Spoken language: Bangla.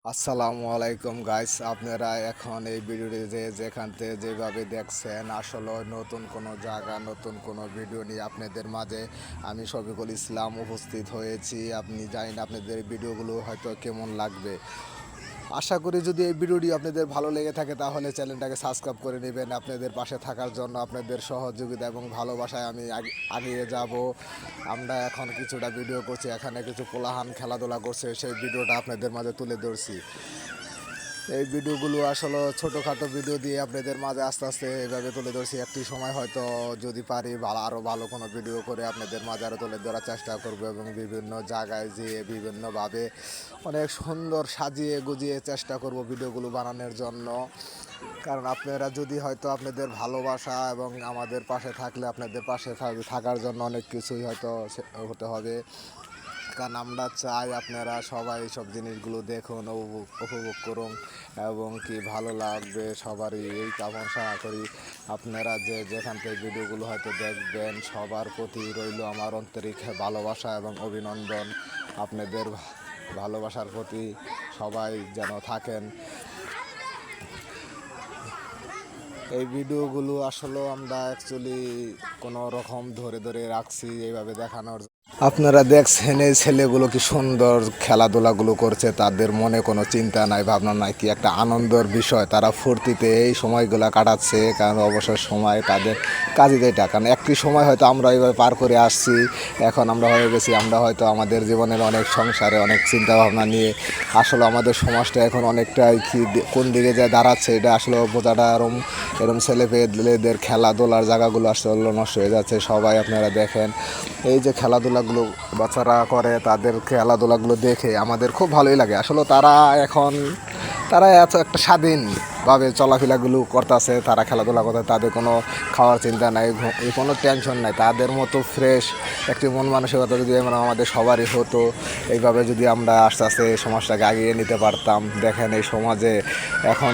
আসসালামু আলাইকুম গাইস, আপনারা এখন এই ভিডিওটি যেখান থেকে যেভাবে দেখছেন আসলে নতুন কোনো জায়গা, নতুন কোনো ভিডিও নিয়ে আপনাদের মাঝে আমি শফিকুল ইসলাম উপস্থিত হয়েছি। আপনি জানেন আপনাদের ভিডিওগুলো হয়তো কেমন লাগবে। আশা করি যদি এই ভিডিওটি আপনাদের ভালো লেগে থাকে তাহলে চ্যানেলটাকে সাবস্ক্রাইব করে নেবেন। আপনাদের পাশে থাকার জন্য আপনাদের সহযোগিতা এবং ভালোবাসায় আমি এগিয়ে যাব। আমরা এখন কিছুটা ভিডিও করছি, এখানে কিছু কোলাহান খেলাধুলা করছে, সেই ভিডিওটা আপনাদের মাঝে তুলে ধরছি। এই ভিডিওগুলো আসলে ছোটোখাটো ভিডিও দিয়ে আপনাদের মাঝে আস্তে আস্তে এইভাবে তুলে ধরছি। একটি সময় হয়তো যদি পারি আরও ভালো কোনো ভিডিও করে আপনাদের মাঝে আরও তুলে ধরার চেষ্টা করবো এবং বিভিন্ন জায়গায় যেয়ে বিভিন্নভাবে অনেক সুন্দর সাজিয়ে গুজিয়ে চেষ্টা করব ভিডিওগুলো বানানোর জন্য। কারণ আপনারা যদি হয়তো আপনাদের ভালোবাসা এবং আমাদের পাশে থাকলে আপনাদের পাশে থাকার জন্য অনেক কিছুই হয়তো হতে হবে। কারণ আমরা চাই আপনারা সবাই সব জিনিসগুলো দেখুন, উপভোগ করুন এবং কি ভালো লাগবে সবারই, এই কামনা করি। আপনারা যেখান থেকে ভিডিওগুলো হয়তো দেখবেন সবার প্রতি রইল আমার আন্তরিক ভালোবাসা এবং অভিনন্দন। আপনাদের ভালোবাসার প্রতি সবাই যেন থাকেন। এই ভিডিওগুলো আসলে আমরা অ্যাকচুয়ালি কোনো রকম ধরে ধরে রাখছি এইভাবে দেখানোর। আপনারা দেখছেন এই ছেলেগুলো কি সুন্দর খেলাধুলাগুলো করছে, তাদের মনে কোনো চিন্তা নাই, ভাবনা নাই, কি একটা আনন্দের বিষয়। তারা ফুর্তিতে এই সময়গুলো কাটাচ্ছে, কারণ অবসর সময় তাদের কাজে এটা। কারণ একটি সময় হয়তো আমরা এইভাবে পার করে আসছি, এখন আমরা হয়ে গেছি, আমরা হয়তো আমাদের জীবনের অনেক সংসারে অনেক চিন্তা ভাবনা নিয়ে আসলে আমাদের সমাজটা এখন অনেকটাই কি কোন দিকে যায় দাঁড়াচ্ছে এটা আসলে বোঝাটা এরম ছেলেপেলেদের খেলাধুলার জায়গাগুলো আসলে নষ্ট হয়ে যাচ্ছে। সবাই আপনারা দেখেন এই যে খেলাধুলাগুলো বাচ্চারা করে, তাদের খেলাধুলাগুলো দেখে আমাদের খুব ভালোই লাগে। আসলে তারা এত একটা স্বাধীনভাবে চলাফেরাগুলো করতেছে, তারা খেলাধুলা করতে, তাদের কোনো খাওয়ার চিন্তা নাই, কোনো টেনশন নাই, তাদের মতো ফ্রেশ একটি মন মানসিকতা যদি আমাদের সবারই হতো, এইভাবে যদি আমরা আস্তে আস্তে সমাজটাকে এগিয়ে নিতে পারতাম। দেখেন এই সমাজে এখন